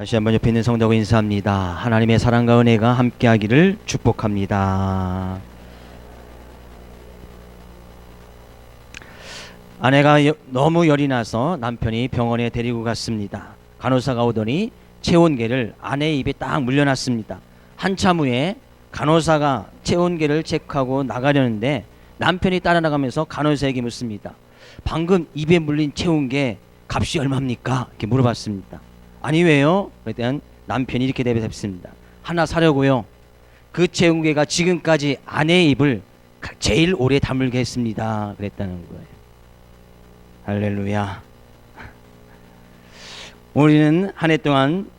다시 한번 옆에 있는 성도하고 인사합니다. 하나님의 사랑과 은혜가 함께하기를 축복합니다. 아내가 너무 열이 나서 남편이 병원에 데리고 갔습니다. 간호사가 오더니 체온계를 아내의 입에 딱 물려놨습니다. 한참 후에 간호사가 체온계를 체크하고 나가려는데 남편이 따라 나가면서 간호사에게 묻습니다. 방금 입에 물린 체온계 값이 얼마입니까? 이렇게 물어봤습니다. 아니 왜요? 그랬더니 남편이 이렇게 대답했습니다. 하나 사려고요. 그 체온계가 지금까지 아내의 입을 제일 오래 다물게 했습니다. 그랬다는 거예요. 할렐루야. 우리는 한 해 동안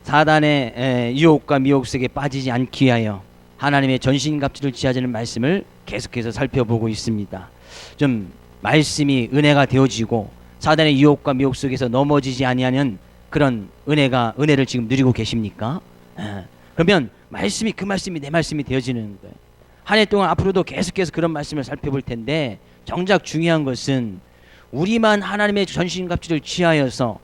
사단의 유혹과 미혹 속에 빠지지 않기 위하여 하나님의 전신갑주를 취하자는 말씀을 계속해서 살펴보고 있습니다. 좀 말씀이 은혜가 되어지고 사단의 유혹과 미혹 속에서 넘어지지 아니하는 그런 은혜를 지금 누리고 계십니까? 그러면 그 말씀이 내 말씀이 되어지는 거예요. 한 해 동안 앞으로도 계속해서 그런 말씀을 살펴볼 텐데, 정작 중요한 것은 우리만 하나님의 전신갑주를 취하여서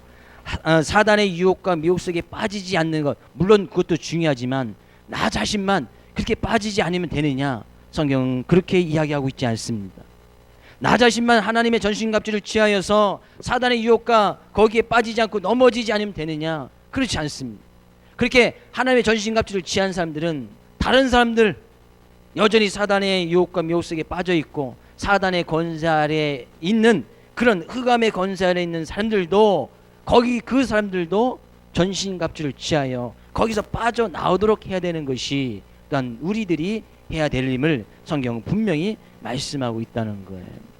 사단의 유혹과 미혹 속에 빠지지 않는 것, 물론 그것도 중요하지만 나 자신만 그렇게 빠지지 않으면 되느냐? 성경은 그렇게 이야기하고 있지 않습니다. 나 자신만 하나님의 전신갑주를 취하여서 사단의 유혹과 거기에 빠지지 않고 넘어지지 않으면 되느냐? 그렇지 않습니다. 그렇게 하나님의 전신갑주를 취한 사람들은 다른 사람들 여전히 사단의 유혹과 미혹 속에 빠져 있고 사단의 권세 아래 있는 그런 흑암의 권세 아래 있는 사람들도 그 사람들도 전신갑주를 취하여 거기서 빠져나오도록 해야 되는 것이 또한 우리들이 해야 될 일임을 성경은 분명히 말씀하고 있다는 거예요.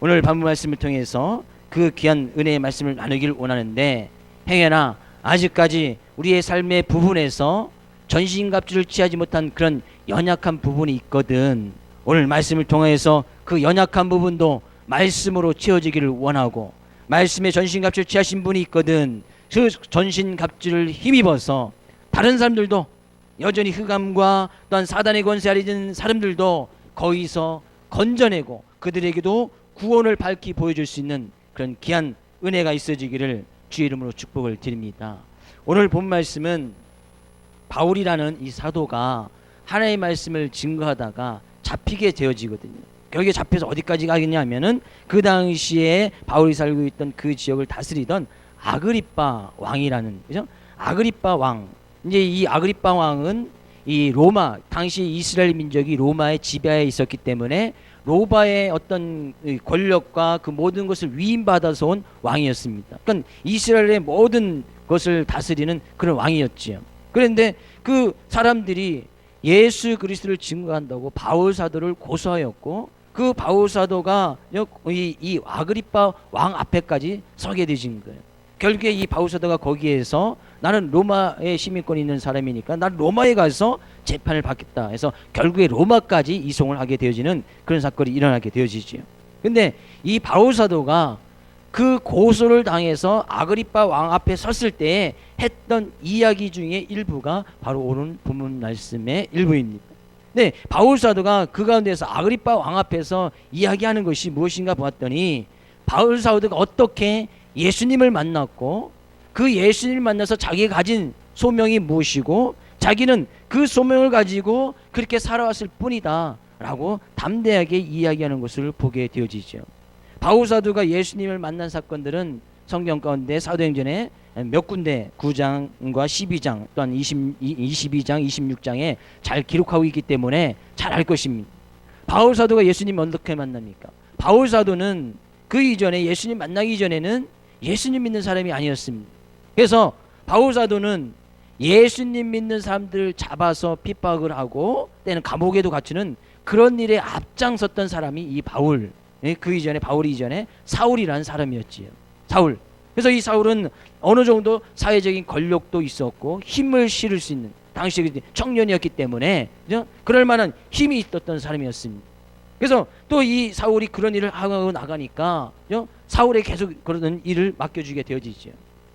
오늘 본문 말씀을 통해서 그 귀한 은혜의 말씀을 나누길 원하는데, 행여나 아직까지 우리의 삶의 부분에서 전신갑주를 취하지 못한 그런 연약한 부분이 있거든. 오늘 말씀을 통해서 그 연약한 부분도 말씀으로 채워지기를 원하고, 말씀의 전신갑주를 취하신 분이 있거든. 그 전신갑주를 힘입어서 다른 사람들도 여전히 흑암과 또한 사단의 권세 아래 있는 사람들도 거기서 건져내고 그들에게도 구원을 밝히 보여줄 수 있는 그런 귀한 은혜가 있어지기를 주의 이름으로 축복을 드립니다. 오늘 본 말씀은 바울이라는 이 사도가 하나님의 말씀을 증거하다가 잡히게 되어지거든요. 여기에 잡혀서 어디까지 가겠냐 하면은 그 당시에 바울이 살고 있던 그 지역을 다스리던 아그리빠 왕이라는, 그죠? 아그리빠 왕. 이제 이 아그리빠 왕은 이 로마, 당시 이스라엘 민족이 로마의 지배하에 있었기 때문에 로마의 어떤 권력과 그 모든 것을 위임받아서 온 왕이었습니다. 그러니까 이스라엘의 모든 것을 다스리는 그런 왕이었지요. 그런데 그 사람들이 예수 그리스도를 증거한다고 바울 사도를 고소하였고, 그 바울 사도가 이 아그리빠 왕 앞에까지 서게 되신 거예요. 결국에 이 바울 사도가 거기에서 나는 로마의 시민권이 있는 사람이니까 난 로마에 가서 재판을 받겠다 해서 결국에 로마까지 이송을 하게 되어지는 그런 사건이 일어나게 되어지지요. 근데 이 바울 사도가 그 고소를 당해서 아그리빠 왕 앞에 섰을 때 했던 이야기 중에 일부가 바로 오늘 본문 말씀의 일부입니다. 네, 바울 사도가 그 가운데서 아그리빠 왕 앞에서 이야기하는 것이 무엇인가 보았더니, 바울 사도가 어떻게 예수님을 만났고 그 예수님을 만나서 자기가 가진 소명이 무엇이고 자기는 그 소명을 가지고 그렇게 살아왔을 뿐이다 라고 담대하게 이야기하는 것을 보게 되어지죠. 바울 사도가 예수님을 만난 사건들은 성경 가운데 사도행전에 몇 군데 9장과 12장 또한 22장 26장에 잘 기록하고 있기 때문에 잘 알 것입니다. 바울 사도가 예수님 어떻게 만납니까? 바울 사도는 그 이전에 예수님 만나기 전에는 예수님 믿는 사람이 아니었습니다. 그래서 바울 사도는 예수님 믿는 사람들을 잡아서 핍박을 하고 때는 감옥에도 갇히는 그런 일에 앞장섰던 사람이 이 바울, 그 이전에 바울이 이전에 사울이라는 사람이었지요. 사울. 그래서 이 사울은 어느 정도 사회적인 권력도 있었고 힘을 실을 수 있는, 당시 청년이었기 때문에 그럴 만한 힘이 있었던 사람이었습니다. 그래서 또 이 사울이 그런 일을 하고 나가니까 사울에 계속 그런 일을 맡겨주게 되어지죠.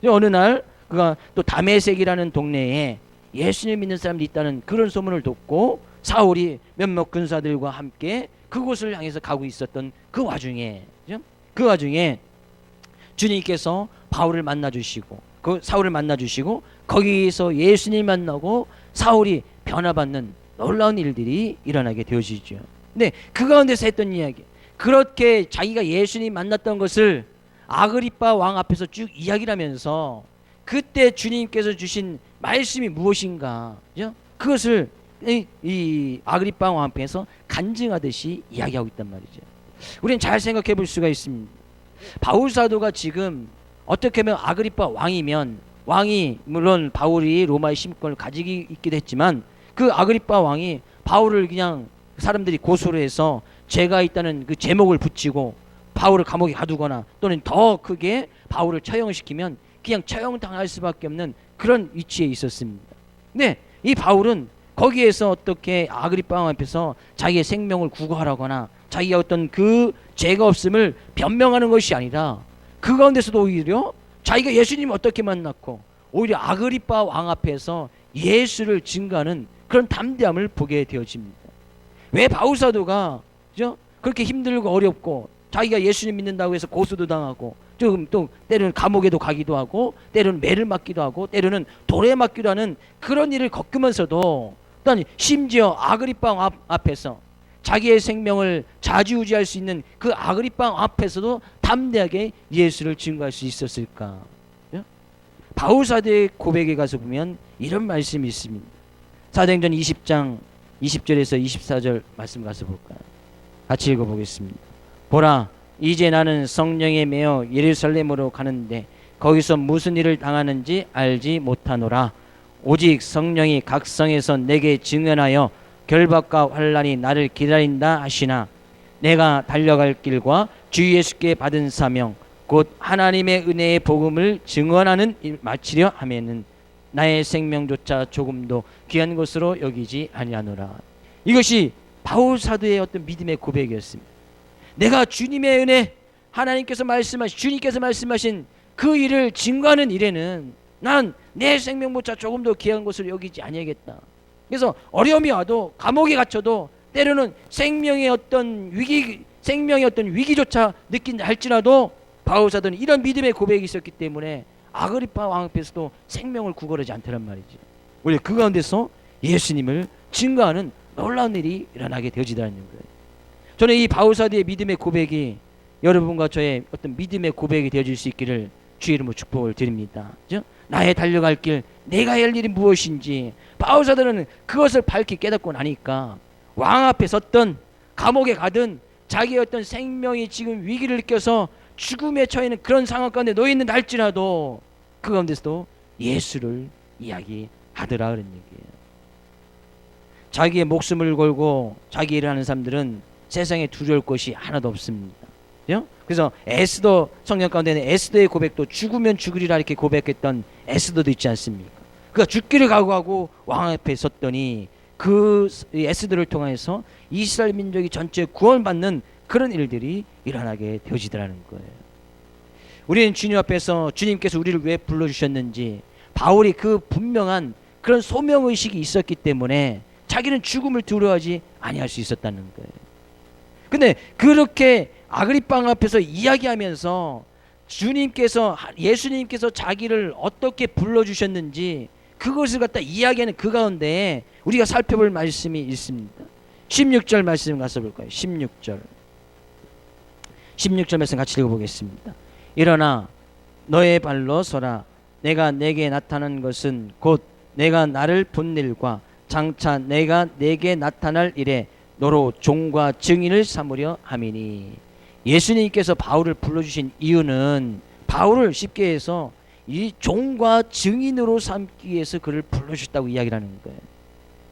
어느 날 그가 또 다메섹이라는 동네에 예수님 믿는 사람들이 있다는 그런 소문을 듣고 사울이 몇몇 군사들과 함께 그곳을 향해서 가고 있었던 그 와중에 주님께서 바울을 만나주시고 그 사울을 만나주시고 거기서 예수님 만나고 사울이 변화받는 놀라운 일들이 일어나게 되어지죠. 근데 그 가운데서 했던 이야기, 그렇게 자기가 예수님 만났던 것을 아그리빠 왕 앞에서 쭉 이야기를 하면서 그때 주님께서 주신 말씀이 무엇인가, 그죠? 그것을 이 아그리빠 왕 앞에서 간증하듯이 이야기하고 있단 말이죠. 우리는 잘 생각해 볼 수가 있습니다. 바울 사도가 지금 어떻게 하면 아그리빠 왕이면, 왕이 물론 바울이 로마의 시민권을 가지고 있기도 했지만 그 아그리빠 왕이 바울을 그냥 사람들이 고소를 해서 죄가 있다는 그 제목을 붙이고 바울을 감옥에 가두거나 또는 더 크게 바울을 처형시키면 그냥 처형당할 수밖에 없는 그런 위치에 있었습니다. 근데 이 바울은 거기에서 어떻게 아그리빠 왕 앞에서 자기의 생명을 구거하라거나 자기가 어떤 그 죄가 없음을 변명하는 것이 아니라 그 가운데서도 오히려 자기가 예수님을 어떻게 만났고 오히려 아그리빠 왕 앞에서 예수를 증거하는 그런 담대함을 보게 되어집니다. 왜 바울 사도가 그죠? 그렇게 힘들고 어렵고 자기가 예수님 믿는다고 해서 고소도 당하고 조금 또 때로는 감옥에도 가기도 하고 때로는 매를 맞기도 하고 때로는 돌에 맞기도 하는 그런 일을 겪으면서도 또한 심지어 아그리빠 왕 앞에서 자기의 생명을 좌지우지할 수 있는 그 아그리빠 왕 앞에서도 담대하게 예수를 증거할 수 있었을까? 바울 사도의 고백에 가서 보면 이런 말씀이 있습니다. 사도행전 20장 20절에서 24절 말씀 가서 볼까요? 같이 읽어보겠습니다. 보라, 이제 나는 성령에 매어 예루살렘으로 가는데 거기서 무슨 일을 당하는지 알지 못하노라. 오직 성령이 각 성에서 내게 증언하여 결박과 환난이 나를 기다린다 하시나 내가 달려갈 길과 주 예수께 받은 사명 곧 하나님의 은혜의 복음을 증언하는 일 마치려 하면은 나의 생명조차 조금도 귀한 것으로 여기지 아니하노라. 이것이 바울 사도의 어떤 믿음의 고백이었습니다. 내가 주님의 은혜, 하나님께서 말씀하신, 주님께서 말씀하신 그 일을 증거하는 일에는 난 내 생명보다 조금도 귀한 것으로 여기지 아니하겠다. 그래서 어려움이 와도 감옥에 갇혀도 때로는 생명의 어떤 위기조차 느낀다 할지라도 바울 사도는 이런 믿음의 고백이 있었기 때문에 아그리파 왕 앞에서도 생명을 구걸하지 않더란 말이지. 오히려 그 가운데서 예수님을 증거하는 놀라운 일이 일어나게 되어지다는 거예요. 저는 이 바울 사도의 믿음의 고백이 여러분과 저의 어떤 믿음의 고백이 되어질 수 있기를 주의 이름으로 축복을 드립니다. 그죠? 나의 달려갈 길, 내가 할 일이 무엇인지 바울 사도는 그것을 밝히 깨닫고 나니까 왕 앞에 섰던, 감옥에 가든 자기의 어떤 생명이 지금 위기를 느껴서 죽음에 처해 있는 그런 상황 가운데 놓여 있는 할지라도 그 가운데서도 예수를 이야기하더라 그런 얘기예요. 자기의 목숨을 걸고 자기 일을 하는 사람들은 세상에 두려울 것이 하나도 없습니다. 그죠? 그래서 에스더, 성경 가운데는 에스더의 고백도 죽으면 죽으리라 이렇게 고백했던 에스더도 있지 않습니까? 그가 죽기를 각오하고 왕 앞에 섰더니 그 에스더를 통해서 이스라엘 민족이 전체 구원받는 그런 일들이 일어나게 되어지더라는 거예요. 우리는 주님 앞에서 주님께서 우리를 왜 불러주셨는지 바울이 그 분명한 그런 소명의식이 있었기 때문에 자기는 죽음을 두려워하지 아니할 수 있었다는 거예요. 근데 그렇게 아그리빠 앞에서 이야기하면서 예수님께서 자기를 어떻게 불러주셨는지 그것을 갖다 이야기하는 그 가운데 우리가 살펴볼 말씀이 있습니다. 16절 말씀 가서 볼까요? 16절 말씀 같이 읽어보겠습니다. 일어나 너의 발로 서라. 내가 내게 나타난 것은 곧 내가 나를 본 일과 장차 내가 내게 나타날 일에 너로 종과 증인을 삼으려 함이니. 예수님께서 바울을 불러주신 이유는 바울을 쉽게 해서 이 종과 증인으로 삼기 위해서 그를 불러주셨다고 이야기를 하는 거예요.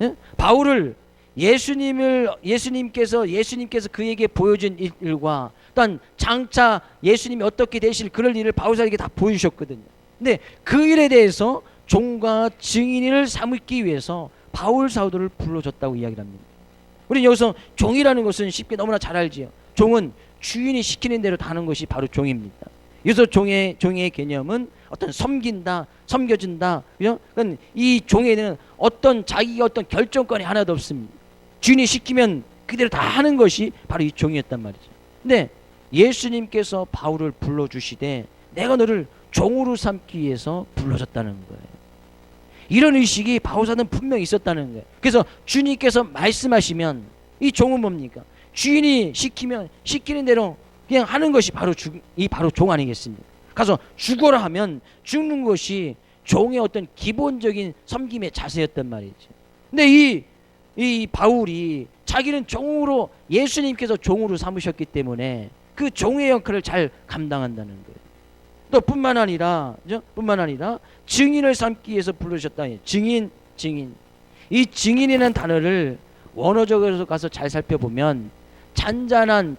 예? 바울을 예수님께서 그에게 보여준 일과 또한 장차 예수님이 어떻게 되실 그럴 일을 바울 사도에게 다 보여주셨거든요. 근데 그 일에 대해서 종과 증인을 삼기 위해서 바울 사도를 불러줬다고 이야기를 합니다. 우리는 여기서 종이라는 것은 쉽게 너무나 잘 알지요. 종은 주인이 시키는 대로 하는 것이 바로 종입니다. 여기서 종의 개념은 어떤 섬긴다, 섬겨준다. 그러니까 이 종에는 자기가 어떤 결정권이 하나도 없습니다. 주인이 시키면 그대로 다 하는 것이 바로 이 종이었단 말이죠. 근데 예수님께서 바울을 불러주시되 내가 너를 종으로 삼기 위해서 불러줬다는 거예요. 이런 의식이 바울사도는 분명히 있었다는 거예요. 그래서 주님께서 말씀하시면 이 종은 뭡니까? 주인이 시키면 시키는 대로 그냥 하는 것이 바로 바로 종 아니겠습니까? 가서 죽어라 하면 죽는 것이 종의 어떤 기본적인 섬김의 자세였단 말이죠. 근데 이 바울이 자기는 종으로, 예수님께서 종으로 삼으셨기 때문에 그 종의 역할을 잘 감당한다는 거예요. 또 뿐만 아니라 증인을 삼기 위해서 부르셨다. 증인. 이 증인이라는 단어를 원어적으로 가서 잘 살펴보면 잔잔한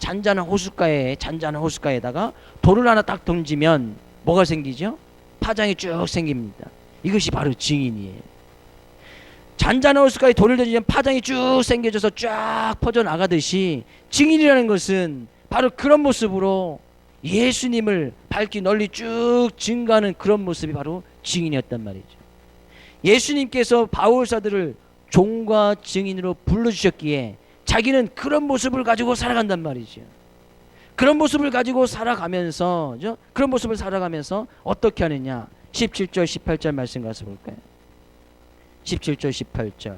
호숫가에다가 돌을 하나 딱 던지면 뭐가 생기죠? 파장이 쭉 생깁니다. 이것이 바로 증인이에요. 잔잔한 호숫가에 돌을 던지면 파장이 쭉 생겨져서 쫙 퍼져나가듯이 증인이라는 것은 바로 그런 모습으로 예수님을 밝히 널리 쭉 증가하는 그런 모습이 바로 증인이었단 말이죠. 예수님께서 바울사들을 종과 증인으로 불러주셨기에 자기는 그런 모습을 가지고 살아간단 말이죠. 그런 모습을 가지고 살아가면서 어떻게 하느냐? 17절 18절 말씀 가서 볼까요? 17절 18절.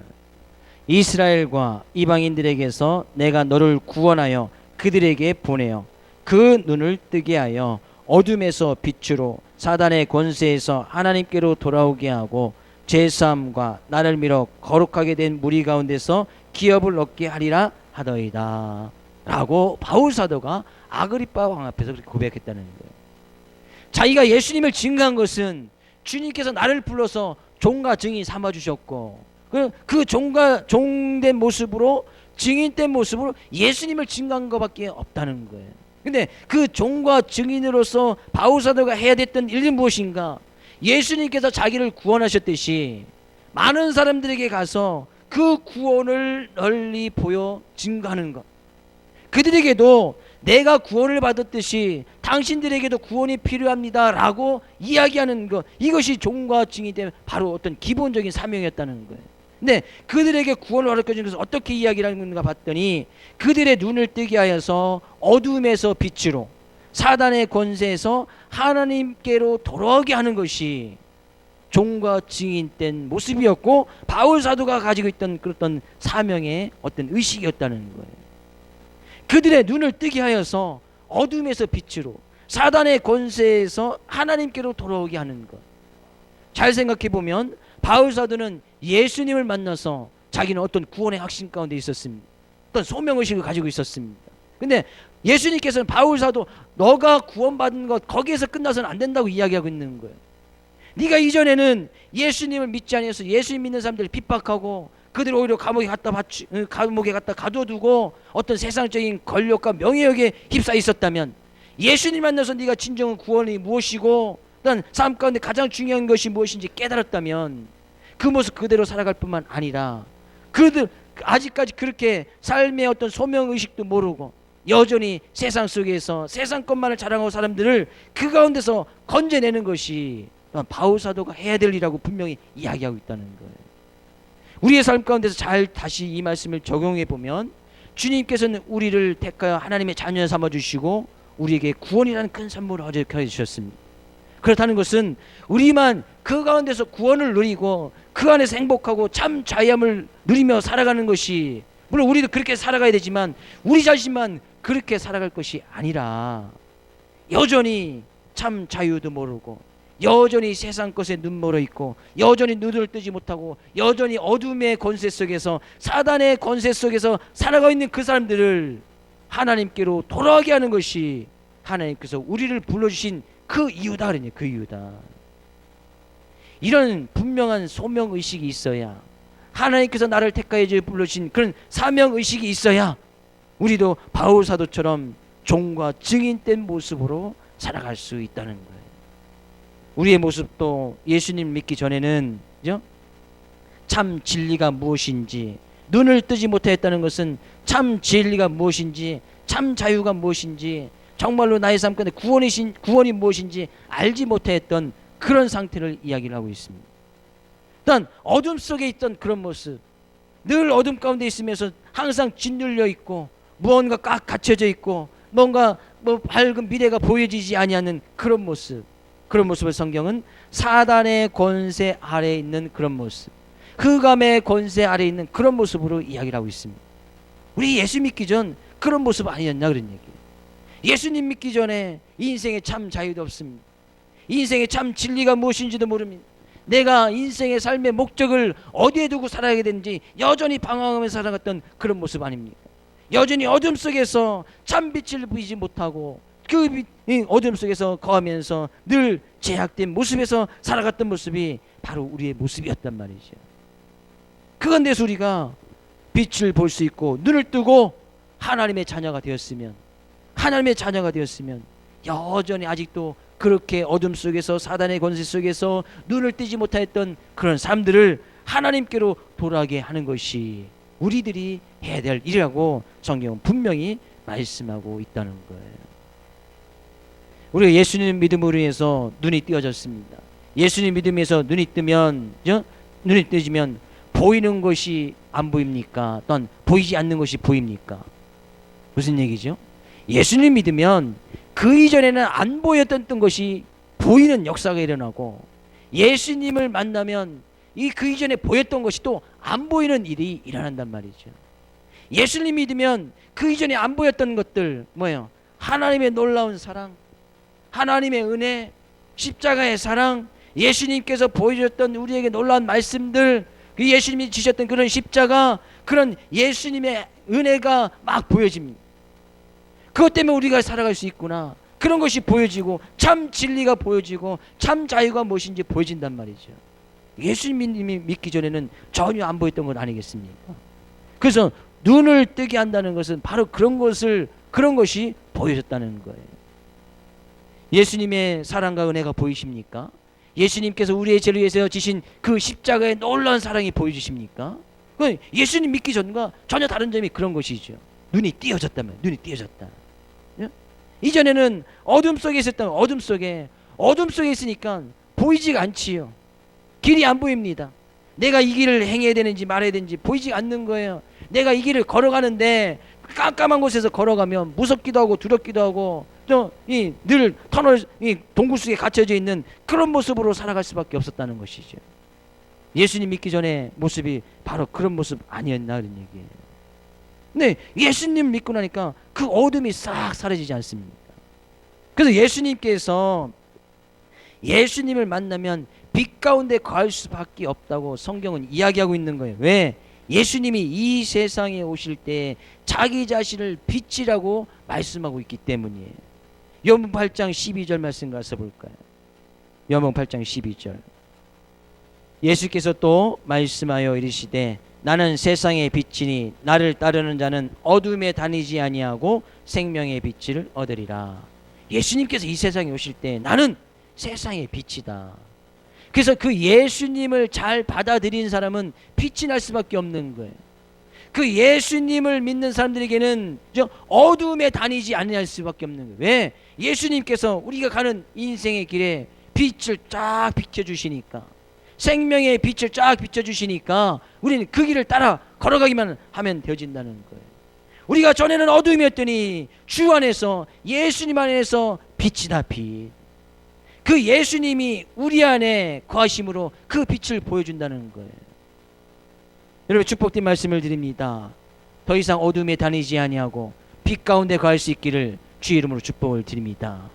이스라엘과 이방인들에게서 내가 너를 구원하여 그들에게 보내어 그 눈을 뜨게 하여 어둠에서 빛으로 사단의 권세에서 하나님께로 돌아오게 하고 죄사함과 나를 밀어 거룩하게 된 무리 가운데서 기업을 얻게 하리라 하더이다 라고 바울사도가 아그리빠 왕 앞에서 그렇게 고백했다는 거예요. 자기가 예수님을 증거한 것은 주님께서 나를 불러서 종과 증인 삼아주셨고 그 종된 모습으로, 증인된 모습으로 예수님을 증거한 것밖에 없다는 거예요. 근데 그 종과 증인으로서 바울사도가 해야 됐던 일은 무엇인가? 예수님께서 자기를 구원하셨듯이 많은 사람들에게 가서 그 구원을 널리 보여 증거하는 것. 그들에게도 내가 구원을 받았듯이 당신들에게도 구원이 필요합니다 라고 이야기하는 것, 이것이 종과 증인이 되면 바로 어떤 기본적인 사명이었다는 거예요. 근데 그들에게 구원을 가르쳐주는 것을 어떻게 이야기를 하는가 봤더니 그들의 눈을 뜨게 하여서 어둠에서 빛으로 사단의 권세에서 하나님께로 돌아오게 하는 것이 종과 증인된 모습이었고 바울사도가 가지고 있던 그런 사명의 어떤 의식이었다는 거예요. 그들의 눈을 뜨게 하여서 어둠에서 빛으로 사단의 권세에서 하나님께로 돌아오게 하는 것. 잘 생각해 보면 바울사도는 예수님을 만나서 자기는 어떤 구원의 확신 가운데 있었습니다. 어떤 소명의식을 가지고 있었습니다. 근데 예수님께서는 바울사도 너가 구원받은 것 거기에서 끝나서는 안 된다고 이야기하고 있는 거예요. 네가 이전에는 예수님을 믿지 않아서 예수님 믿는 사람들을 핍박하고 그들 오히려 감옥에 갖다 가둬두고 어떤 세상적인 권력과 명예욕에 휩싸여 있었다면, 예수님 만나서 네가 진정한 구원이 무엇이고 어떤 삶 가운데 가장 중요한 것이 무엇인지 깨달았다면 그 모습 그대로 살아갈 뿐만 아니라 그들 아직까지 그렇게 삶의 어떤 소명의식도 모르고 여전히 세상 속에서 세상 것만을 자랑하고 사람들을 그 가운데서 건져내는 것이 바울사도가 해야 될 일이라고 분명히 이야기하고 있다는 거예요. 우리의 삶 가운데서 잘 다시 이 말씀을 적용해 보면 주님께서는 우리를 택하여 하나님의 자녀 삼아주시고 우리에게 구원이라는 큰 선물을 허락해 주셨습니다. 그렇다는 것은 우리만 그 가운데서 구원을 누리고 그 안에서 행복하고 참 자유함을 누리며 살아가는 것이, 물론 우리도 그렇게 살아가야 되지만 우리 자신만 그렇게 살아갈 것이 아니라 여전히 참 자유도 모르고 여전히 세상 것에 눈멀어 있고 여전히 눈을 뜨지 못하고 여전히 어둠의 권세 속에서 사단의 권세 속에서 살아가고 있는 그 사람들을 하나님께로 돌아가게 하는 것이 하나님께서 우리를 불러주신 그 이유다 그러니 그 이유다. 이런 분명한 소명의식이 있어야, 하나님께서 나를 택하여 불러주신 그런 사명의식이 있어야 우리도 바울사도처럼 종과 증인된 모습으로 살아갈 수 있다는 거예요. 우리의 모습도 예수님 믿기 전에는 참 진리가 무엇인지, 눈을 뜨지 못했다는 것은 참 진리가 무엇인지, 참 자유가 무엇인지, 정말로 나의 삶 가운데 구원이 무엇인지 알지 못했던 그런 상태를 이야기를 하고 있습니다. 일단 어둠 속에 있던 그런 모습, 늘 어둠 가운데 있으면서 항상 짓눌려 있고 무언가 꽉 갇혀져 있고 뭔가 밝은 미래가 보여지지 아니하는 그런 모습, 그런 모습을 성경은 사단의 권세 아래에 있는 그런 모습, 흑암의 권세 아래에 있는 그런 모습으로 이야기를 하고 있습니다. 우리 예수 믿기 전 그런 모습 아니었냐 그런 얘기예요. 예수님 믿기 전에 인생에 참 자유도 없습니다. 인생의 참 진리가 무엇인지도 모릅니다. 내가 인생의 삶의 목적을 어디에 두고 살아야 되는지 여전히 방황하면서 살아갔던 그런 모습 아닙니까? 여전히 어둠 속에서 참 빛을 보이지 못하고 그 어둠 속에서 거하면서 늘 제약된 모습에서 살아갔던 모습이 바로 우리의 모습이었단 말이죠. 그건데서 우리가 빛을 볼 수 있고 눈을 뜨고 하나님의 자녀가 되었으면, 여전히 아직도 그렇게 어둠 속에서 사단의 권세 속에서 눈을 뜨지 못했던 그런 삶들을 하나님께로 돌아가게 하는 것이 우리들이 해야 될 일이라고 성경은 분명히 말씀하고 있다는 거예요. 우리가 예수님 믿음으로 인해서 눈이 띄어졌습니다. 예수님 믿음에서 눈이 뜨지면 보이는 것이 안 보입니까? 또한 보이지 않는 것이 보입니까? 무슨 얘기죠? 예수님 믿으면 그 이전에는 안 보였던 것이 보이는 역사가 일어나고, 예수님을 만나면 그 이전에 보였던 것이 또 안 보이는 일이 일어난단 말이죠. 예수님 믿으면 그 이전에 안 보였던 것들, 뭐예요? 하나님의 놀라운 사랑, 하나님의 은혜, 십자가의 사랑, 예수님께서 보여줬던 우리에게 놀라운 말씀들, 그 예수님이 지셨던 그런 십자가, 그런 예수님의 은혜가 막 보여집니다. 그것 때문에 우리가 살아갈 수 있구나, 그런 것이 보여지고 참 진리가 보여지고 참 자유가 무엇인지 보여진단 말이죠. 예수님이 믿기 전에는 전혀 안 보였던 것 아니겠습니까? 그래서 눈을 뜨게 한다는 것은 바로 그런 것이 보여졌다는 거예요. 예수님의 사랑과 은혜가 보이십니까? 예수님께서 우리의 죄를 위해서 지신 그 십자가의 놀라운 사랑이 보여주십니까? 예수님 믿기 전과 전혀 다른 점이 그런 것이죠. 눈이 띄어졌다면, 눈이 띄어졌다. 이전에는 어둠 속에 있었다면 어둠 속에 있으니까 보이지가 않지요. 길이 안 보입니다. 내가 이 길을 행해야 되는지 말아야 되는지 보이지 않는 거예요. 내가 이 길을 걸어가는데 깜깜한 곳에서 걸어가면 무섭기도 하고 두렵기도 하고 늘 터널 동굴 속에 갇혀져 있는 그런 모습으로 살아갈 수밖에 없었다는 것이죠. 예수님 믿기 전에 모습이 바로 그런 모습 아니었나 그런 얘기예요. 근데 예수님 믿고 나니까 그 어둠이 싹 사라지지 않습니까? 그래서 예수님께서 예수님을 만나면 빛 가운데 거할 수밖에 없다고 성경은 이야기하고 있는 거예요. 왜? 예수님이 이 세상에 오실 때 자기 자신을 빛이라고 말씀하고 있기 때문이에요. 요한복음 8장 12절 말씀 가서 볼까요? 요한복음 8장 12절. 예수께서 또 말씀하여 이르시되 나는 세상의 빛이니 나를 따르는 자는 어둠에 다니지 아니하고 생명의 빛을 얻으리라. 예수님께서 이 세상에 오실 때 나는 세상의 빛이다. 그래서 그 예수님을 잘 받아들인 사람은 빛이 날 수밖에 없는 거예요. 그 예수님을 믿는 사람들에게는 어둠에 다니지 아니할 수밖에 없는 거예요. 왜? 예수님께서 우리가 가는 인생의 길에 빛을 쫙 비춰주시니까, 생명의 빛을 쫙 비춰주시니까 우리는 그 길을 따라 걸어가기만 하면 되어진다는 거예요. 우리가 전에는 어둠이었더니 주 안에서, 예수님 안에서 빛이다, 빛. 그 예수님이 우리 안에 거하심으로 그 빛을 보여준다는 거예요. 여러분, 축복된 말씀을 드립니다. 더 이상 어둠에 다니지 아니하고 빛 가운데 거할 수 있기를 주의 이름으로 축복을 드립니다.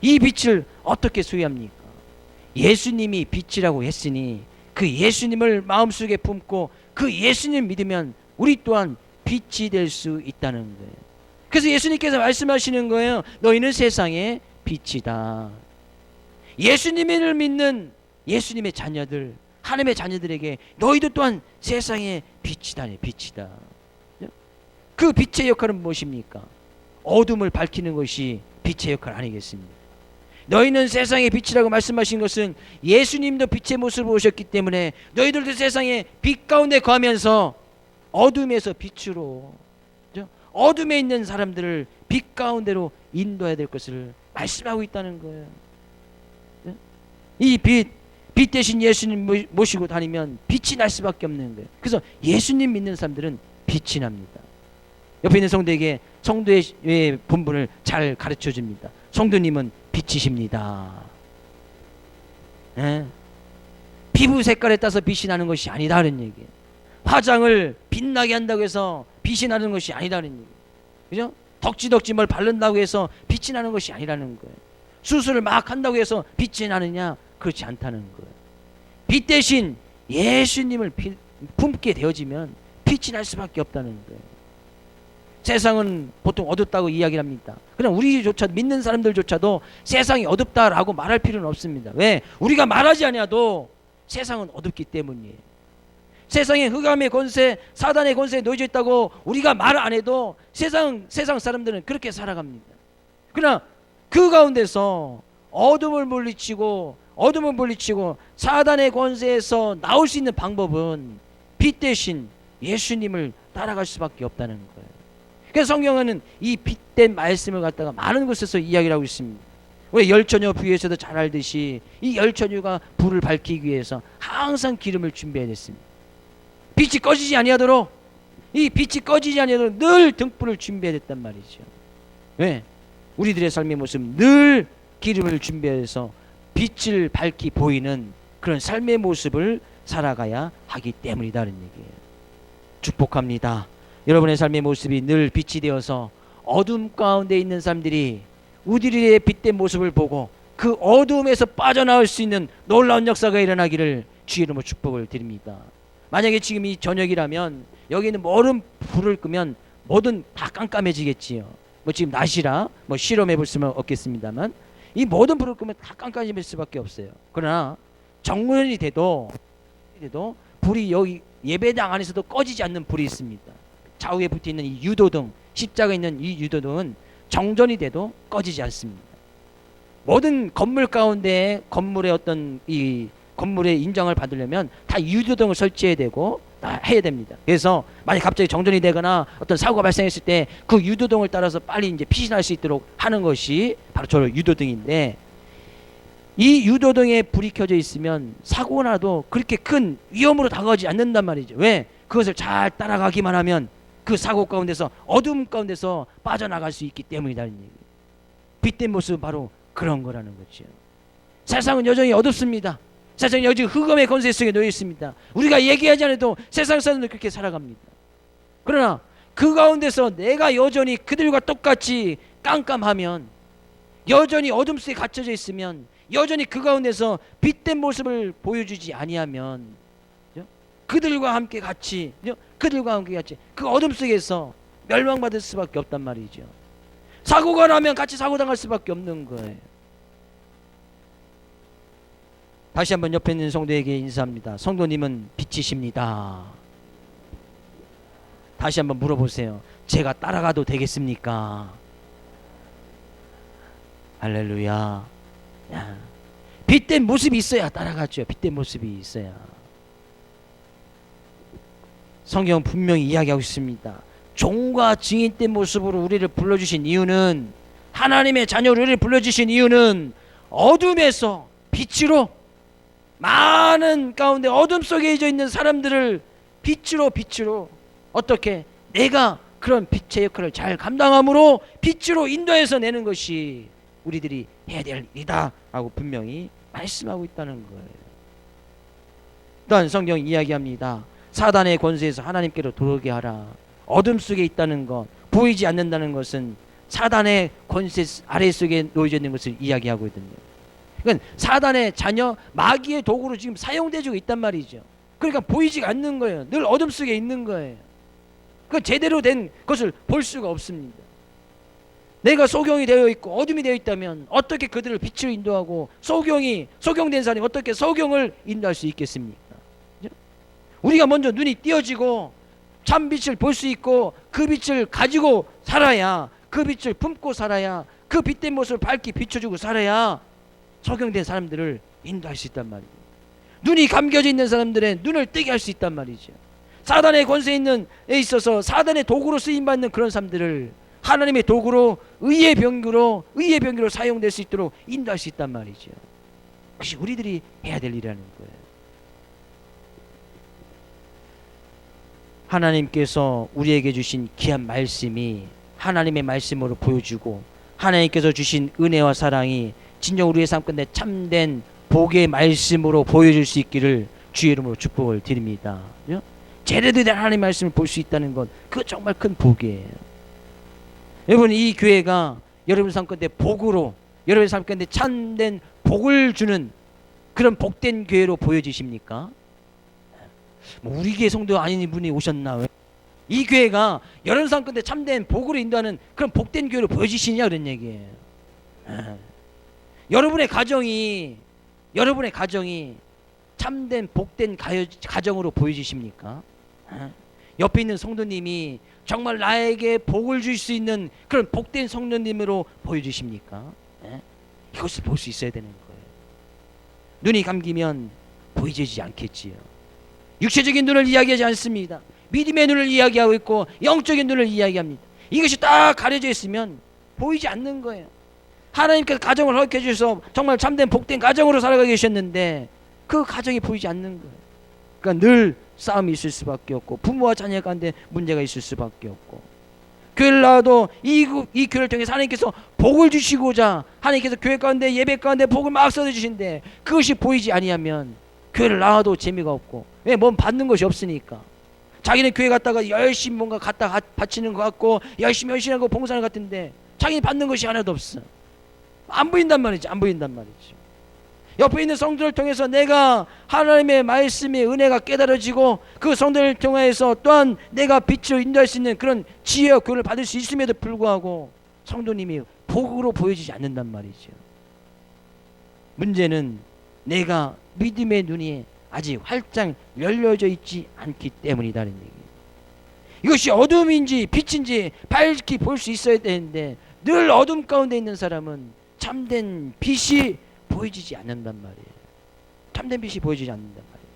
이 빛을 어떻게 소유합니까? 예수님이 빛이라고 했으니 그 예수님을 마음속에 품고 그 예수님 믿으면 우리 또한 빛이 될 수 있다는 거예요. 그래서 예수님께서 말씀하시는 거예요. 너희는 세상의 빛이다. 예수님을 믿는 예수님의 자녀들, 하나님의 자녀들에게 너희도 또한 세상의 빛이다. 빛이다. 그 빛의 역할은 무엇입니까? 어둠을 밝히는 것이 빛의 역할 아니겠습니까? 너희는 세상의 빛이라고 말씀하신 것은 예수님도 빛의 모습을 보셨기 때문에 너희들도 세상의 빛 가운데 거하면서 어둠에서 빛으로, 어둠에 있는 사람들을 빛 가운데로 인도해야 될 것을 말씀하고 있다는 거예요. 이 빛 대신 예수님 모시고 다니면 빛이 날 수밖에 없는 거예요. 그래서 예수님 믿는 사람들은 빛이 납니다. 옆에 있는 성도에게 성도의 본분을 잘 가르쳐 줍니다. 성도님은 빛이십니다. 예? 피부 색깔에 따라서 빛이 나는 것이 아니다는 얘기예요. 화장을 빛나게 한다고 해서 빛이 나는 것이 아니다는 얘기예요. 그죠? 덕지덕지 뭘 바른다고 해서 빛이 나는 것이 아니라는 거예요. 수술을 막 한다고 해서 빛이 나느냐? 그렇지 않다는 거예요. 빛 대신 예수님을 품게 되어지면 빛이 날 수밖에 없다는 거예요. 세상은 보통 어둡다고 이야기를 합니다. 그냥 우리조차 믿는 사람들조차도 세상이 어둡다라고 말할 필요는 없습니다. 왜? 우리가 말하지 않아도 세상은 어둡기 때문이에요. 세상에 흑암의 권세, 사단의 권세에 놓여져 있다고 우리가 말 안 해도 세상 사람들은 그렇게 살아갑니다. 그러나 그 가운데서 어둠을 물리치고 사단의 권세에서 나올 수 있는 방법은 빛 대신 예수님을 따라갈 수밖에 없다는 거예요. 그래서 성경은 이 빛된 말씀을 갖다가 많은 곳에서 이야기를 하고 있습니다. 우리 열처녀 비유에서도 잘 알듯이 이 열처녀가 불을 밝히기 위해서 항상 기름을 준비해야 됐습니다. 빛이 꺼지지 아니하도록, 이 빛이 꺼지지 아니하도록 늘 등불을 준비해야 됐단 말이죠. 왜? 우리들의 삶의 모습은 늘 기름을 준비해서 빛을 밝히 보이는 그런 삶의 모습을 살아가야 하기 때문이다는 얘기예요. 축복합니다. 여러분의 삶의 모습이 늘 빛이 되어서 어둠 가운데 있는 사람들이 우리들의 빛된 모습을 보고 그 어둠에서 빠져나올 수 있는 놀라운 역사가 일어나기를 주의 이름으로 축복을 드립니다. 만약에 지금 이 저녁이라면 여기는 모든 불을 끄면 뭐든 다 깜깜해지겠지요. 뭐 지금 낮이라 뭐 실험해 볼 수는 없겠습니다만 이 모든 불을 끄면 다 깜깜해질 수밖에 없어요. 그러나 정문이 돼도 불이 여기 예배당 안에서도 꺼지지 않는 불이 있습니다. 좌우에 붙어 있는 이 유도등, 십자가 있는 이 유도등은 정전이 돼도 꺼지지 않습니다. 모든 건물 가운데 건물의 어떤 이 건물의 인정을 받으려면 다 유도등을 설치해야 되고 다 해야 됩니다. 그래서 만약 갑자기 정전이 되거나 어떤 사고가 발생했을 때 그 유도등을 따라서 빨리 이제 빛이 날 수 있도록 하는 것이 바로 저 유도등인데, 이 유도등에 불이 켜져 있으면 사고가 나도 그렇게 큰 위험으로 다가오지 않는단 말이죠. 왜? 그것을 잘 따라가기만 하면 그 사고 가운데서 어둠 가운데서 빠져나갈 수 있기 때문이라는 얘기예요. 빛된 모습은 바로 그런 거라는 거죠. 세상은 여전히 어둡습니다. 세상은 여전히 흑암의 권세 속에 놓여 있습니다. 우리가 얘기하지 않아도 세상 사람들은 그렇게 살아갑니다. 그러나 그 가운데서 내가 여전히 그들과 똑같이 깜깜하면, 여전히 어둠 속에 갇혀져 있으면, 여전히 그 가운데서 빛된 모습을 보여주지 아니하면 그들과 함께 같이 그 어둠 속에서 멸망받을 수밖에 없단 말이죠. 사고가 나면 같이 사고당할 수밖에 없는 거예요. 다시 한번 옆에 있는 성도에게 인사합니다. 성도님은 빛이십니다. 다시 한번 물어보세요. 제가 따라가도 되겠습니까? 할렐루야. 야, 빛된 모습이 있어야 따라가죠. 빛된 모습이 있어야. 성경은 분명히 이야기하고 있습니다. 종과 증인된 모습으로 우리를 불러주신 이유는, 하나님의 자녀로 우리를 불러주신 이유는 어둠에서 빛으로, 많은 가운데 어둠 속에 잊어 있는 사람들을 빛으로 어떻게 내가 그런 빛의 역할을 잘 감당함으로 빛으로 인도해서 내는 것이 우리들이 해야 될 일이다 라고 분명히 말씀하고 있다는 거예요. 또한 성경이 이야기합니다. 사단의 권세에서 하나님께로 돌아오게 하라. 어둠 속에 있다는 것, 보이지 않는다는 것은 사단의 권세 아래 속에 놓여져 있는 것을 이야기하고 있거든요. 그러니까 사단의 자녀, 마귀의 도구로 지금 사용되고 있단 말이죠. 그러니까 보이지 않는 거예요. 늘 어둠 속에 있는 거예요. 그 제대로 된 것을 볼 수가 없습니다. 내가 소경이 되어 있고 어둠이 되어 있다면 어떻게 그들을 빛으로 인도하고, 소경된 사람이 어떻게 소경을 인도할 수 있겠습니까? 우리가 먼저 눈이 띄어지고 참 빛을 볼 수 있고 그 빛을 가지고 살아야, 그 빛을 품고 살아야, 그 빛된 모습을 밝게 비춰주고 살아야 소경된 사람들을 인도할 수 있단 말이에요. 눈이 감겨져 있는 사람들의 눈을 뜨게 할 수 있단 말이죠. 사단의 권세에 있어서 사단의 도구로 쓰임받는 그런 사람들을 하나님의 도구로, 의의 병기로 사용될 수 있도록 인도할 수 있단 말이죠. 그것이 우리들이 해야 될 일이라는 거예요. 하나님께서 우리에게 주신 귀한 말씀이 하나님의 말씀으로 보여주고, 하나님께서 주신 은혜와 사랑이 진정 우리의 삶 가운데 참된 복의 말씀으로 보여줄 수 있기를 주의 이름으로 축복을 드립니다. 제대로 된 하나님의 말씀을 볼 수 있다는 것, 그거 정말 큰 복이에요. 여러분, 이 교회가 여러분 삶 가운데 복으로, 여러분 삶 가운데 참된 복을 주는 그런 복된 교회로 보여지십니까? 뭐 우리 교회 성도 아닌 분이 오셨나? 이 교회가 여러분 삶 가운데 참된 복으로 인도하는 그런 복된 교회로 보여지시냐, 그런 얘기예요. 여러분의 가정이 참된 복된 가정으로 보여지십니까? 옆에 있는 성도님이 정말 나에게 복을 줄 수 있는 그런 복된 성도님으로 보여주십니까? 이것을 볼 수 있어야 되는 거예요. 눈이 감기면 보이지 않겠지요. 육체적인 눈을 이야기하지 않습니다. 믿음의 눈을 이야기하고 있고 영적인 눈을 이야기합니다. 이것이 딱 가려져 있으면 보이지 않는 거예요. 하나님께서 가정을 허락해 주셔서 정말 참된 복된 가정으로 살아가고 계셨는데 그 가정이 보이지 않는 거예요. 그러니까 늘 싸움이 있을 수밖에 없고 부모와 자녀 가운데 문제가 있을 수밖에 없고, 교회를 나와도 이 교회를 통해서 하나님께서 복을 주시고자 하나님께서 교회 가운데 예배 가운데 복을 막 쏟아주신데 그것이 보이지 아니하면 교회를 나와도 재미가 없고, 왜? 뭔 받는 것이 없으니까. 자기는 교회 갔다가 열심히 뭔가 갖다 바치는 것 같고 열심히 하고 봉사하는 것 같은데 자기는 받는 것이 하나도 없어. 안 보인단 말이지. 옆에 있는 성도를 통해서 내가 하나님의 말씀의 은혜가 깨달아지고 그 성도를 통해서 또한 내가 빛으로 인도할 수 있는 그런 지혜와 교훈을 받을 수 있음에도 불구하고 성도님이 복으로 보여지지 않는단 말이죠. 문제는 내가 믿음의 눈이 아직 활짝 열려져 있지 않기 때문이라는 얘기예요. 이것이 어둠인지 빛인지 밝히 볼 수 있어야 되는데 늘 어둠 가운데 있는 사람은 참된 빛이 보여지지 않는단 말이에요. 참된 빛이 보여지지 않는단 말이에요.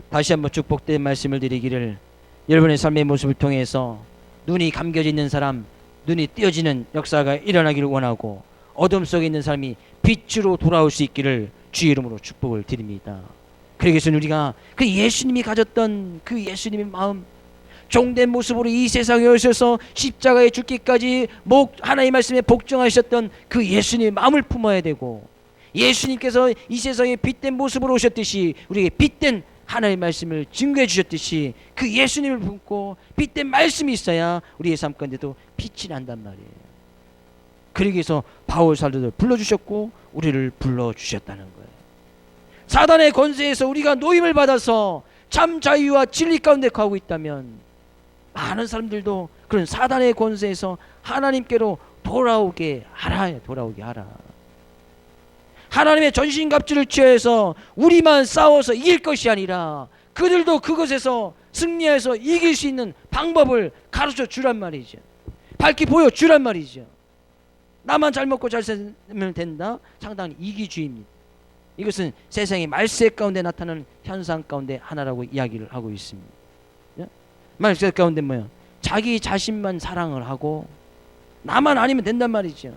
다시 한번 축복된 말씀을 드리기를, 여러분의 삶의 모습을 통해서 눈이 감겨져 있는 사람, 눈이 띄어지는 역사가 일어나기를 원하고 어둠 속에 있는 사람이 빛으로 돌아올 수 있기를 주의 이름으로 축복을 드립니다. 그러기 위해서 우리가 그 예수님이 가졌던 그 예수님의 마음, 종된 모습으로 이 세상에 오셔서 십자가에 죽기까지 하나님의 말씀에 복종하셨던 그 예수님의 마음을 품어야 되고, 예수님께서 이 세상에 빛된 모습으로 오셨듯이 우리에게 빛된 하나님의 말씀을 증거해 주셨듯이 그 예수님을 품고 빛된 말씀이 있어야 우리의 삶 가운데도 빛이 난단 말이에요. 그러기 위해서 바울 사도를 불러주셨고 우리를 불러주셨다는 거예요. 사단의 권세에서 우리가 노임을 받아서 참 자유와 진리 가운데 가고 있다면 많은 사람들도 그런 사단의 권세에서 하나님께로 돌아오게 하라. 하나님의 전신갑주를 취해서 우리만 싸워서 이길 것이 아니라 그들도 그것에서 승리해서 이길 수 있는 방법을 가르쳐 주란 말이죠. 밝히 보여주란 말이죠. 나만 잘 먹고 잘 살면 된다? 상당히 이기주의입니다. 이것은 세상의 말세 가운데 나타나는 현상 가운데 하나라고 이야기를 하고 있습니다. 말세 가운데 뭐야? 자기 자신만 사랑을 하고 나만 아니면 된단 말이죠.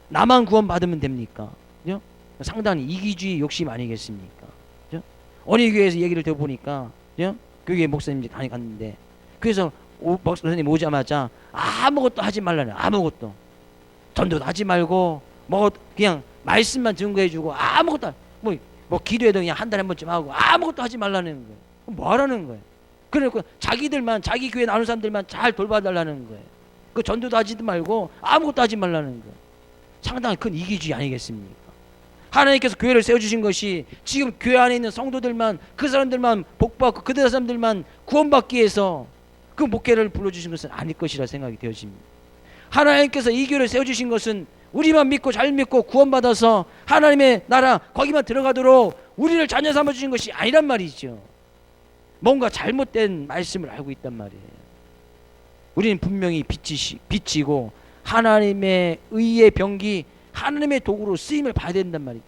나만 구원받으면 됩니까? 그죠? 상당히 이기주의 욕심 아니겠습니까? 그죠? 어느 교회에서 얘기를 들어보니까, 그죠? 교회 목사님이 갔는데 그래서 목사님 오자마자 아무것도 하지 말라는, 아무것도 전도도 하지 말고 뭐 그냥 말씀만 증거해주고 아무것도 뭐 기도해도 그냥 한 달에 한 번쯤 하고 아무것도 하지 말라는 거예요. 뭐 하라는 거예요? 그러니까 자기들만, 자기 교회 나오는 사람들만 잘 돌봐달라는 거예요. 그 전도도 하지도 말고 아무것도 하지 말라는 거예요. 상당히 큰 이기주의 아니겠습니까? 하나님께서 교회를 세워주신 것이 지금 교회 안에 있는 성도들만, 그 사람들만 복받고 그 사람들만 구원받기 위해서 그 목회를 불러주신 것은 아닐 것이라 생각이 되어집니다. 하나님께서 이 교회를 세워주신 것은 우리만 믿고 잘 믿고 구원받아서 하나님의 나라 거기만 들어가도록 우리를 자녀 삼아주신 것이 아니란 말이죠. 뭔가 잘못된 말씀을 알고 있단 말이에요. 우리는 분명히 빛이고 하나님의 의의 병기, 하나님의 도구로 쓰임을 받아야 된단 말이죠.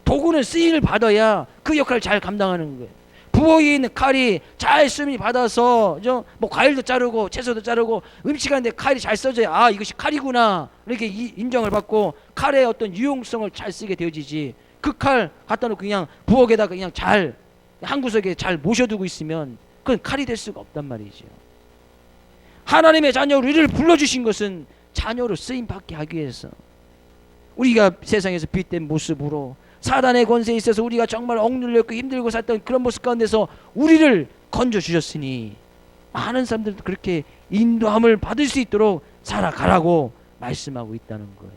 도구는 쓰임을 받아야 그 역할을 잘 감당하는 거예요. 부엌에 있는 칼이 잘 쓰임을 받아서 뭐 과일도 자르고 채소도 자르고 음식하는데 칼이 잘 써져야 아 이것이 칼이구나 이렇게 인정을 받고 칼의 어떤 유용성을 잘 쓰게 되어지지, 그 칼 갖다 놓고 그냥 부엌에다가 그냥 잘 한 구석에 잘 모셔두고 있으면 그건 칼이 될 수가 없단 말이죠. 하나님의 자녀로 우리를 불러주신 것은 자녀로 쓰임받게 하기 위해서, 우리가 세상에서 빛된 모습으로 사단의 권세에 있어서 우리가 정말 억눌렸고 힘들고 살던 그런 모습 가운데서 우리를 건져주셨으니 많은 사람들도 그렇게 인도함을 받을 수 있도록 살아가라고 말씀하고 있다는 거예요.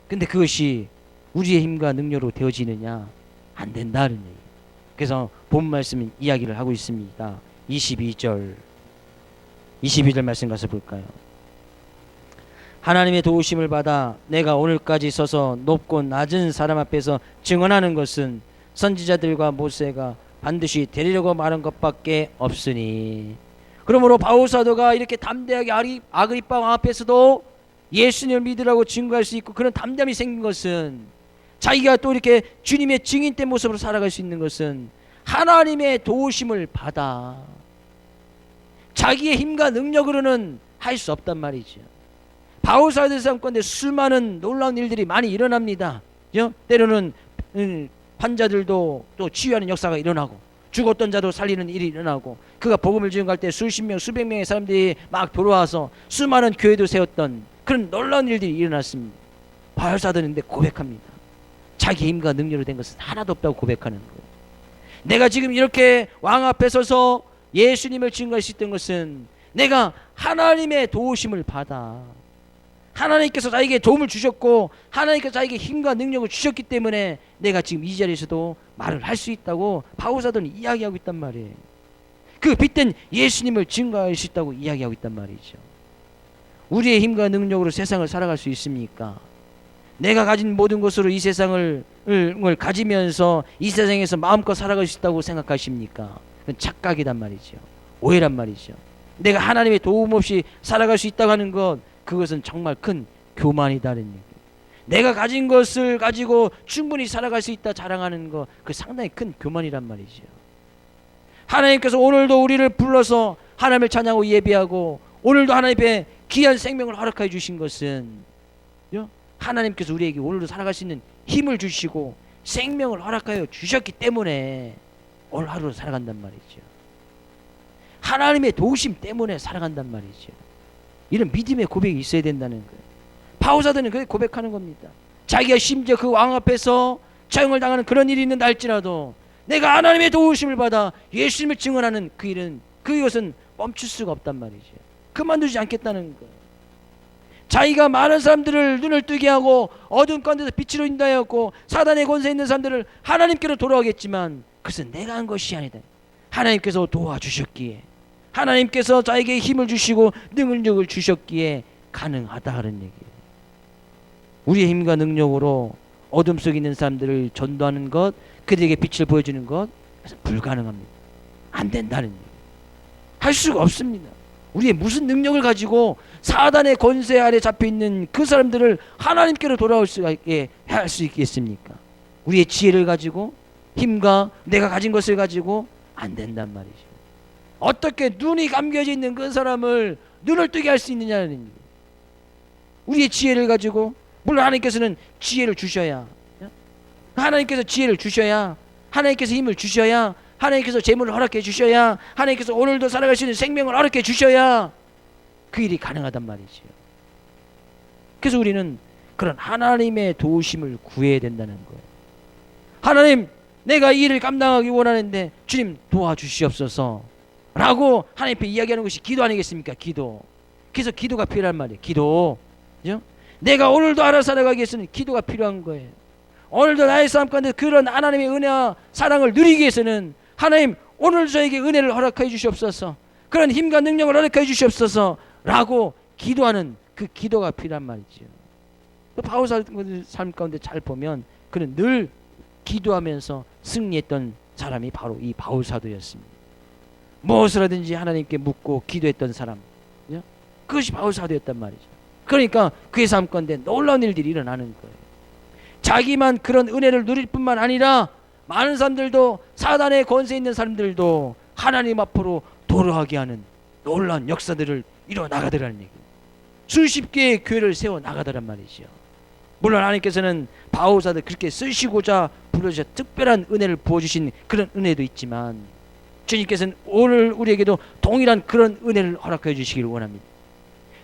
근데 그것이 우리의 힘과 능력으로 되어지느냐? 안 된다는 얘기예요. 그래서 본 말씀은 이야기를 하고 있습니다. 22절 말씀 가서 볼까요? 하나님의 도우심을 받아 내가 오늘까지 서서 높고 낮은 사람 앞에서 증언하는 것은 선지자들과 모세가 반드시 되리려고 말한 것밖에 없으니, 그러므로 바울 사도가 이렇게 담대하게 아그리빠 왕 앞에서도 예수님을 믿으라고 증거할 수 있고 그런 담대함이 생긴 것은, 자기가 또 이렇게 주님의 증인된 모습으로 살아갈 수 있는 것은 하나님의 도우심을 받아 자기의 힘과 능력으로는 할 수 없단 말이죠. 바울 사도의 삶 가운데 수많은 놀라운 일들이 많이 일어납니다. 때로는 환자들도 또 치유하는 역사가 일어나고, 죽었던 자도 살리는 일이 일어나고, 그가 복음을 증거할 때 수십 명 수백 명의 사람들이 막 돌아와서 수많은 교회도 세웠던 그런 놀라운 일들이 일어났습니다. 바울 사도는 고백합니다. 자기 힘과 능력으로 된 것은 하나도 없다고 고백하는 거예요. 내가 지금 이렇게 왕 앞에 서서 예수님을 증거할 수 있던 것은 내가 하나님의 도우심을 받아, 하나님께서 자기에게 도움을 주셨고 하나님께서 자기에게 힘과 능력을 주셨기 때문에 내가 지금 이 자리에서도 말을 할 수 있다고 바울 사도는 이야기하고 있단 말이에요. 그 빛된 예수님을 증거할 수 있다고 이야기하고 있단 말이죠. 우리의 힘과 능력으로 세상을 살아갈 수 있습니까? 내가 가진 모든 것으로 이 세상을 가지면서 이 세상에서 마음껏 살아갈 수 있다고 생각하십니까? 그건 착각이란 말이죠. 오해란 말이죠. 내가 하나님의 도움 없이 살아갈 수 있다고 하는 것, 그것은 정말 큰 교만이다는 얘기. 내가 가진 것을 가지고 충분히 살아갈 수 있다 자랑하는 것, 그 상당히 큰 교만이란 말이죠. 하나님께서 오늘도 우리를 불러서 하나님을 찬양하고 예배하고 오늘도 하나님의 귀한 생명을 허락해 주신 것은, 하나님께서 우리에게 오늘도 살아갈 수 있는 힘을 주시고 생명을 허락하여 주셨기 때문에 오늘 하루를 살아간단 말이죠. 하나님의 도우심 때문에 살아간단 말이죠. 이런 믿음의 고백이 있어야 된다는 거예요. 바울 사도는 그렇게 고백하는 겁니다. 자기가 심지어 그 왕 앞에서 처형을 당하는 그런 일이 있는다 할지라도 내가 하나님의 도우심을 받아 예수님을 증언하는 그 일은, 그것은 멈출 수가 없단 말이죠. 그만두지 않겠다는 거예요. 자기가 많은 사람들을 눈을 뜨게 하고 어두운 가운데서 빛으로 인도하였고 사단의 권세에 있는 사람들을 하나님께로 돌아오겠지만 그것은 내가 한 것이 아니다. 하나님께서 도와주셨기에, 하나님께서 자에게 힘을 주시고 능력을 주셨기에 가능하다는 얘기예요. 우리의 힘과 능력으로 어둠 속에 있는 사람들을 전도하는 것, 그들에게 빛을 보여주는 것, 그것은 불가능합니다. 안 된다는 얘기예요. 할 수가 없습니다. 우리의 무슨 능력을 가지고 사단의 권세 아래 잡혀있는 그 사람들을 하나님께로 돌아올 수 있게 할 수 있겠습니까? 우리의 지혜를 가지고, 힘과 내가 가진 것을 가지고 안 된단 말이죠. 어떻게 눈이 감겨져 있는 그 사람을 눈을 뜨게 할 수 있느냐는 얘기예요. 우리의 지혜를 가지고, 물론 하나님께서는 지혜를 주셔야, 하나님께서 지혜를 주셔야, 하나님께서 힘을 주셔야, 하나님께서 재물을 허락해 주셔야, 하나님께서 오늘도 살아갈 수 있는 생명을 허락해 주셔야 그 일이 가능하단 말이죠. 그래서 우리는 그런 하나님의 도우심을 구해야 된다는 거예요. 하나님, 내가 이 일을 감당하기 원하는데 주님 도와주시옵소서 라고 하나님 앞에 이야기하는 것이 기도 아니겠습니까? 기도. 그래서 기도가 필요한 말이에요. 기도. 그죠? 내가 오늘도 알아 살아가기 위해서는 기도가 필요한 거예요. 오늘도 나의 삶 가운데 그런 하나님의 은혜와 사랑을 누리기 위해서는 하나님 오늘 저에게 은혜를 허락해 주시옵소서, 그런 힘과 능력을 허락해 주시옵소서 라고 기도하는 그 기도가 필요한 말이죠. 바울 삶 가운데 잘 보면 그는 늘 기도하면서 승리했던 사람이 바로 이 바울 사도였습니다. 무엇을 하든지 하나님께 묻고 기도했던 사람, 그것이 바울 사도였단 말이죠. 그러니까 그의 삶 가운데 놀라운 일들이 일어나는 거예요. 자기만 그런 은혜를 누릴 뿐만 아니라 많은 사람들도, 사단의 권세 있는 사람들도 하나님 앞으로 돌아가게 하는 놀라운 역사들을 이뤄나가더라는 얘기예요. 수십 개의 교회를 세워나가더란 말이죠. 물론 하나님께서는 바울 사도 그렇게 쓰시고자 불러주셔 특별한 은혜를 부어주신 그런 은혜도 있지만, 주님께서는 오늘 우리에게도 동일한 그런 은혜를 허락해 주시기를 원합니다.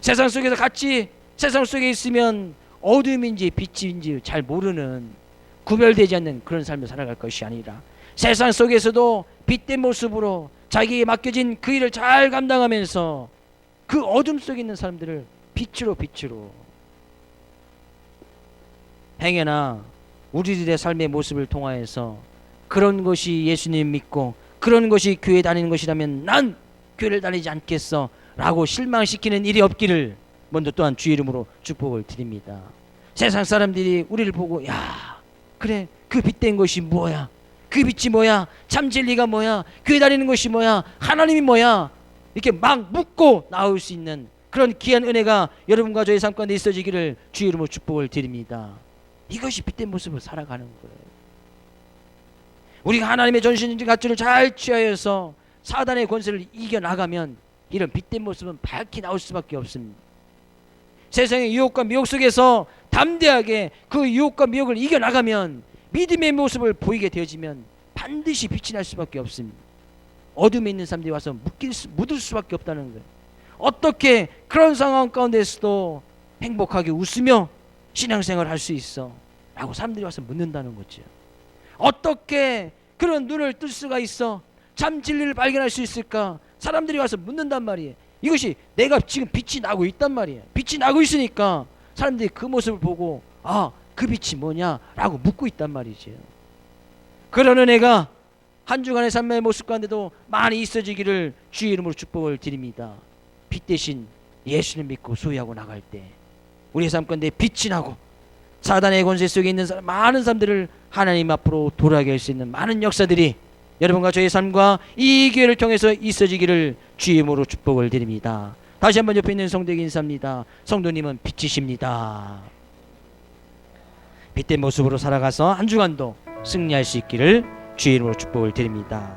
세상 속에서 같이 세상 속에 있으면 어둠인지 빛인지 잘 모르는, 구별되지 않는 그런 삶을 살아갈 것이 아니라 세상 속에서도 빛된 모습으로 자기에게 맡겨진 그 일을 잘 감당하면서 그 어둠 속에 있는 사람들을 빛으로 행여나 우리들의 삶의 모습을 통하여서 그런 것이 예수님 믿고 그런 것이 교회 다니는 것이라면 난 교회를 다니지 않겠어 라고 실망시키는 일이 없기를 먼저 또한 주의 이름으로 축복을 드립니다. 세상 사람들이 우리를 보고 야 그래 그 빛된 것이 뭐야, 그 빛이 뭐야, 참 진리가 뭐야, 교회 다니는 것이 뭐야, 하나님이 뭐야, 이렇게 막 묻고 나올 수 있는 그런 귀한 은혜가 여러분과 저의 삶 가운데 있어지기를 주의 이름으로 축복을 드립니다. 이것이 빛된 모습으로 살아가는 거예요. 우리가 하나님의 전신인지 가치를 잘 취하여서 사단의 권세를 이겨나가면 이런 빛된 모습은 밝게 나올 수밖에 없습니다. 세상의 유혹과 미혹 속에서 담대하게 그 유혹과 미혹을 이겨나가면 믿음의 모습을 보이게 되어지면 반드시 빛이 날 수밖에 없습니다. 어둠에 있는 사람들이 와서 묻을 수밖에 없다는 거예요. 어떻게 그런 상황 가운데서도 행복하게 웃으며 신앙생활을 할 수 있어? 라고 사람들이 와서 묻는다는 거죠. 어떻게 그런 눈을 뜰 수가 있어? 참 진리를 발견할 수 있을까? 사람들이 와서 묻는단 말이에요. 이것이 내가 지금 빛이 나고 있단 말이에요. 빛이 나고 있으니까 사람들이 그 모습을 보고 아, 그 빛이 뭐냐? 라고 묻고 있단 말이죠. 그런 은혜가 한 주간의 삶의 모습 가운데도 많이 있어지기를 주의 이름으로 축복을 드립니다. 빛 대신 예수를 믿고 소유하고 나갈 때 우리의 삶 가운데 빛이 나고 사단의 권세 속에 있는 많은 사람들을 하나님 앞으로 돌아가게 할 수 있는 많은 역사들이 여러분과 저의 삶과 이 기회를 통해서 있어지기를 주의 이름으로 축복을 드립니다. 다시 한번 옆에 있는 성도에게 인사합니다. 성도님은 빛이십니다. 빛된 모습으로 살아가서 한 주간도 승리할 수 있기를 주의 이름으로 축복을 드립니다.